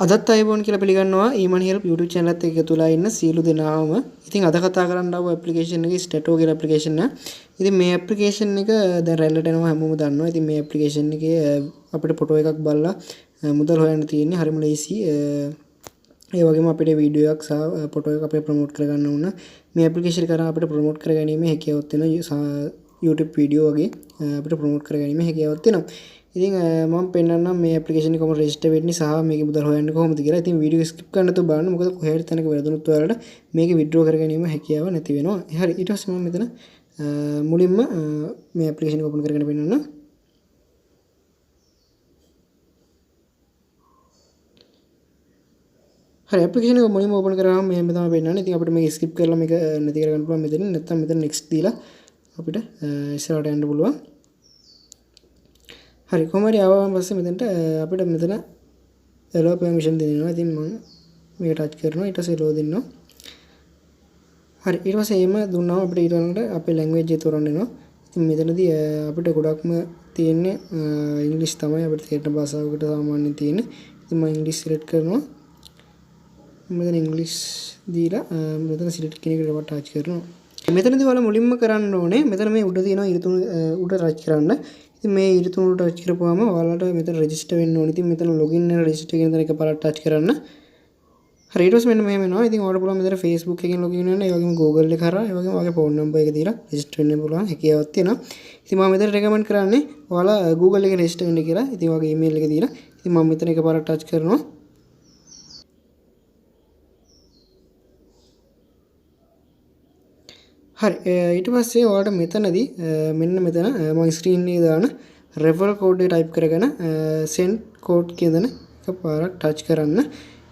අදත් අයබෝන් කියලා පිළිගන්නවා emoney help YouTube channel එකත් එක්ක එකතුලා ඉන්න සියලු දෙනාම. ඉතින් අද කතා කරන්න ආව application එකේ stato කියලා application එක. ඉතින් මේ application එක දැන් රැල්ලට එනවා හැමෝම දන්නවා. ඉතින් මේ application එකේ අපිට ෆොටෝ එකක් බලලා මුදල් හොයන්න තියෙන්නේ හරිම ලේසි. ඒ වගේම අපිට වීඩියෝ එකක් සහ ෆොටෝ එකක් අපේ ප්‍රොමෝට් කරගන්න ඕන. මේ application එක කරා අපිට ප්‍රොමෝට් කරගැනීමේ හැකියාවක් තියෙනවා. YouTube වීඩියෝ වගේ අපිට ප්‍රොමෝට් කරගැනීමේ හැකියාවක් තියෙනවා. ඉතින් මම පෙන්නන්නම් මේ ඇප්ලිකේෂන් එක කොහොමද රෙජිස්ටර් වෙන්නේ සහ මේකේ මුදල් හොයන්නේ කොහොමද කියලා. ඉතින් වීඩියෝ ස්කිප් කරන්න නැතුව බලන්න. මොකද කොහේ හරි තැනක වැරදුනොත් ඔයාලට මේකේ විත්ඩ්‍රෝ කරගැනීම හැකියාව නැති වෙනවා. හරි ඊට පස්සේ මම මෙතන මුලින්ම මේ ඇප්ලිකේෂන් එක ඕපන් කරගෙන පෙන්නන්න. හරි ඇප්ලිකේෂන් එක මුලින්ම ඕපන් කරාම මෙහෙම තමයි පෙන්නන්නේ. ඉතින් අපිට මේක ස්කිප් කරලා මේක නැති කරගන්න පුළුවන් මෙතනින්. නැත්නම් මෙතන next දීලා අපිට ඉස්සරහට යන්න පුළුවන්. හරි කොහොම හරි ආවම පස්සේ මෙතනට අපිට මෙතන allow permission දෙනවා. ඉතින් මම මේක ටච් කරනවා. ඊට පස්සේ allow දෙන්නවා. හරි ඊට පස්සේ එහෙම දුන්නාම අපිට ඊළඟට අපේ language එක තෝරන්න වෙනවා. ඉතින් මෙතනදී අපිට ගොඩක්ම තියෙන්නේ ඉංග්‍රීසි තමයි අපිට තේරෙන භාෂාවකට සාමාන්‍යයෙන් තියෙන්නේ. ඉතින් මම ඉංග්‍රීසි select කරනවා. මෙතන ඉංග්‍රීසි දීලා මෙතන select කියන එකට ටච් කරනවා. මෙතනදී ඔයාලා මුලින්ම කරන්න ඕනේ මෙතන මේ උඩ තියෙනවා ඉරතුණු උඩ ටච් කරන්න. ඉතින් මේ ඉරතුණු ටච් කරපුවාම ඔයාලට මෙතන රෙජිස්ටර් වෙන්න ඕනේ. ඉතින් මෙතන login and register කියන තැන එකපාරට ටච් කරන්න. හරි ඊට පස්සේ මෙන්න මෙහෙම එනවා. ඉතින් ඔයාලට පුළුවන් මෙතන Facebook එකෙන් login වෙන්න. ඒ වගේම Google එක කරා. ඒ වගේම ඔයාගේ phone number එක දීලා register වෙන්න පුළුවන් හැකියාවක් තියෙනවා. ඉතින් මම මෙතන recommend කරන්නේ ඔයාලා Google එකෙන් register වෙන්න කියලා. ඉතින් ඔයාගේ email එක දීලා. ඉතින් මම මෙතන එකපාරට ටච් කරනවා. හරි ඊට පස්සේ ඔයාලට මෙතනදී මෙන්න මෙතන මම ස්ක්‍රීන් එකේ දාන reffaral code එක type කරගෙන send code කියන දන එකපාරක් touch කරන්න.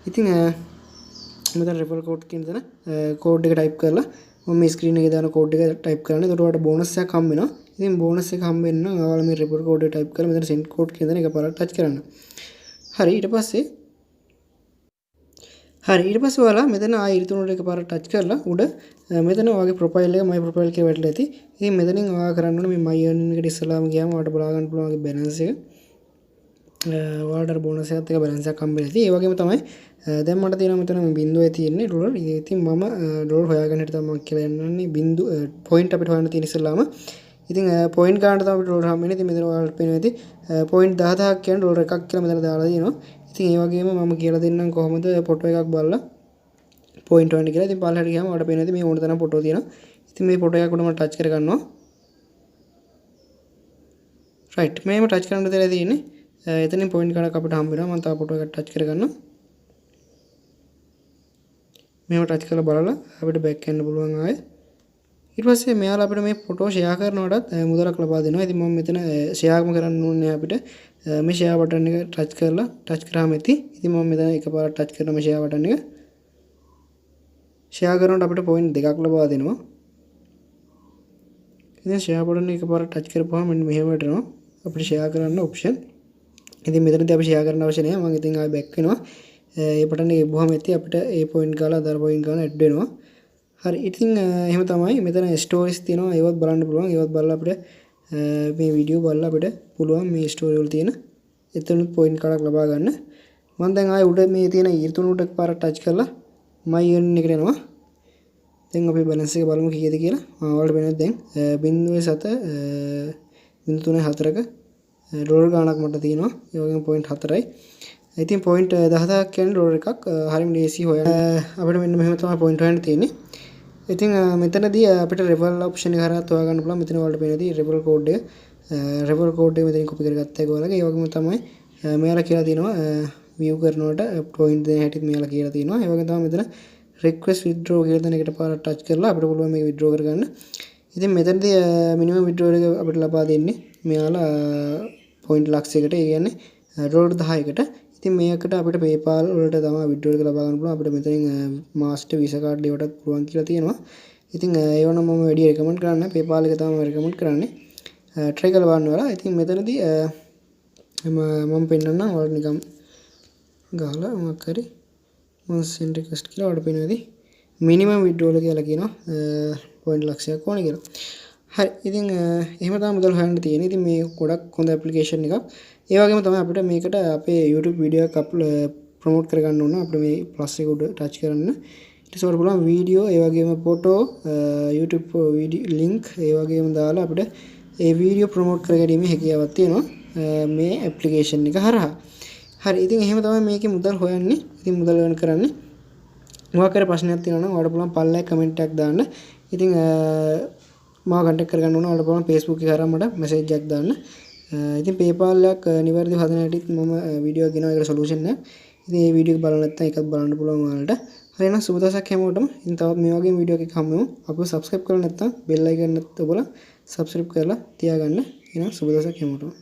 ඉතින් මෙතන reffaral code කියන දන code එක type කරලා මම මේ ස්ක්‍රීන් එකේ දාන code එක type කරන්න. එතකොට ඔයාලට bonus එකක් හම්බ වෙනවා. ඉතින් bonus එක හම්බ වෙන්න ඔයාලා මේ reffaral code එක type කරලා මෙතන send code කියන දන එකපාරක් touch කරන්න. හරි ඊට පස්සේ ඔයාලා මෙතන ආයෙ ඉරතුණුට එකපාරක් ටච් කරලා උඩ මෙතන ඔයාගේ ප්‍රොෆයිල් එක my profile එකේ වැටලා ඇති. ඉතින් මෙතනින් ඔයා කරන්න ඕනේ මේ my earning එකට ඉස්සලාම ගියාම ඔයාලට බලා ගන්න පුළුවන් ඔයාගේ balance එක. ඔයාලට bonus එකත් එක්ක balance එකක් හම්බෙලා ඇති. ඒ වගේම තමයි දැන් මට තියෙනවා මෙතන මේ බිංදුවේ තියෙන්නේ ඩොලර්. ඉතින් මම ඩොලර් හොයාගන්න හිට තමයි කියලා යන්නේ බිංදු පොයින්ට් අපිට හොයන්න තියෙන ඉස්සලාම. ඉතින් පොයින්ට් ගන්නට තමයි අපිට ඩොලර් හම්බෙන්නේ. ඉතින් මෙතන ඔයාලට පේනවා ඇති පොයින්ට් 10000ක් කියන ඩොලර් එකක් කියලා මෙතන දාලා තියෙනවා. ඉතින් ඒ වගේම මම කියලා දෙන්නම් කොහොමද ෆොටෝ එකක් බලලා පොයින්ට් හොයන්න කියලා. ඉතින් පල්ලෙහාට ගියාම ඔයාලට පේනවා මේ ඕන තරම් ෆොටෝ තියෙනවා. ඉතින් මේ ෆොටෝ එකක් උඩ මම ටච් කර ගන්නවා. රයිට් මේම ටච් කරන්න දෙලා තියෙන්නේ. එතනින් පොයින්ට් ගණක් අපිට හම්බ වෙනවා. මම තව ෆොටෝ එකක් ටච් කර ගන්නවා. මේව ටච් කරලා බලලා අපිට බෑක් යන්න පුළුවන් ආයේ. ඊට පස්සේ මෙයාලා අපිට මේ ෆොටෝ ෂෙයා කරනකොටත් මුදලක් ලබා දෙනවා. ඉතින් මම මෙතන ෂෙයාර්ම කරන්න ඕනේ අපිට මේ ෂෙයා බටන් එක ටච් කරාම ඇති. ඉතින් මම මෙතන එකපාරක් ටච් කරනවා මේ ෂෙයා බටන් එක. ෂෙයා කරනකොට අපිට පොයින්ට් දෙකක් ලබා දෙනවා. ඉතින් ෂෙයා බටන් එක එකපාරක් ටච් කරපුවාම මෙන්න මෙහෙම වැටෙනවා. අපිට ෂෙයා කරන්න ඔප්ෂන්. ඉතින් මෙතනදී අපි ෂෙයා කරන්න අවශ්‍ය නැහැ. මම ඉතින් ආයෙ බෑක් වෙනවා. ඒ බටන් එක ගිහුවම ඇති අපිට ඒ පොයින්ට් ගාලා අදාළ පොයින්ට් ගාලා ඇඩ් වෙනවා. හරි ඉතින් එහෙම තමයි මෙතන ස්ටෝරිස් තියෙනවා. ඒවත් බලන්න පුළුවන්. ඒවත් බලලා අපිට මේ වීඩියෝ බලලා අපිට පුළුවන් මේ ස්ටෝරි වල තියෙන එතනත් පොයින්ට් කාඩක් ලබා ගන්න. මම දැන් ආයෙ උඩ මේ තියෙන ඊර්තුණුට එකපාරක් ටච් කරලා my earning එකට යනවා. දැන් අපි balance එක බලමු කීයද කියලා. ඔයාලට වෙනද දැන් 0.7 ඩොලර් ගාණක් මට තියෙනවා. ඒ වගේම පොයින්ට් 4යි. ඉතින් පොයින්ට් 10000ක් කියන්නේ ඩොලර් එකක් හරිම ලේසි හොයන්න. අපිට මෙන්න මෙහෙම තමයි පොයින්ට් හොයන්න තියෙන්නේ. ඉතින් මෙතනදී අපිට reffaral option එක හරහා හොයා ගන්න පුළුවන්. මෙතන ඔයාලට පේනදී reffaral code එක මෙතනින් copy කරගත්තා ඒක ඔයාලගේ. ඒ වගේම තමයි මෙයාලා කියලා තියෙනවා view කරනකොට point දෙන හැටිත් මෙයාලා කියලා තියෙනවා. ඒ වගේම තමයි මෙතන request withdraw කියලා දෙන එකට පාරක් ටච් කරලා අපිට පුළුවන් මේක withdraw කරගන්න. ඉතින් මෙතනදී minimum withdrawal එක අපිට ලබා දෙන්නේ මෙයාලා point ලක්ෂයකට. ඒ කියන්නේ ඩොලර් 10කට. ඉතින් මේකට අපිට PayPal වලට තමයි withdrawal එක ලබා ගන්න පුළුවන්. අපිට මෙතනින් master visa card ඒවටත් පුළුවන් කියලා තියෙනවා. ඉතින් ඒව නම් මම වැඩි recommend කරන්නේ PayPal එක තමයි recommend කරන්නේ. try කරලා බලන්න ඔයාලා. ඉතින් මෙතනදී මම පෙන්නන්නම් ඔයාලට නිකම් ගහලා මොකක් හරි මම send request කියලා ඔයාලට පෙන්නනදී minimum withdrawal කියලා කියනවා පොයින්ට් ලක්ෂයක් ඕනේ කියලා. හරි ඉතින් එහෙම තමයි මුදල් හොයන්න තියෙන්නේ. ඉතින් මේ ගොඩක් හොඳ ඇප්ලිකේෂන් එකක්. ඒ වගේම තමයි අපිට මේකට අපේ YouTube වීඩියෝ එකක් ප්‍රොමෝට් කරගන්න ඕන අපිට මේ ප්ලස් එක උඩ ටච් කරන්න. ඊට පස්සේ බලන්න වීඩියෝ ඒ වගේම ෆොටෝ YouTube වීඩියෝ ලින්ක් ඒ වගේම දාලා අපිට ඒ වීඩියෝ ප්‍රොමෝට් කරගැනීමේ හැකියාවක් තියෙනවා මේ ඇප්ලිකේෂන් එක හරහා. හරි ඉතින් එහෙම තමයි මේකේ මුදල් හොයන්නේ. ඉතින් මුදල් earn කරන්නේ. මොකක් හරි ප්‍රශ්නයක් තියෙනවා නම් ඔයාලට පුළුවන් පල්ලෙහා කමෙන්ට් එකක් දාන්න. ඉතින් මාව කන්ටැක්ට් කරගන්න ඕන ඔයාලට පුළුවන් Facebook එක හරහා මට මැසේජ් එකක් දාන්න. ඉතින් PayPal එකක් නිවැරදිව හදන හැටිත් මම වීඩියෝ එකක් ගෙනවා ඒකට සොලියුෂන් එක. ඉතින් මේ වීඩියෝ එක බලන්න නැත්නම් ඒකත් බලන්න පුළුවන් ඔයාලට. හරි එහෙනම් සුබ දවසක් හැමෝටම. ඉතින් තවත් මේ වගේ වීඩියෝ එකක් හම්බ වෙමු. අපිව subscribe කරලා නැත්නම් bell icon එකත් ඔබලා subscribe කරලා තියාගන්න. එහෙනම් සුබ දවසක් හැමෝටම.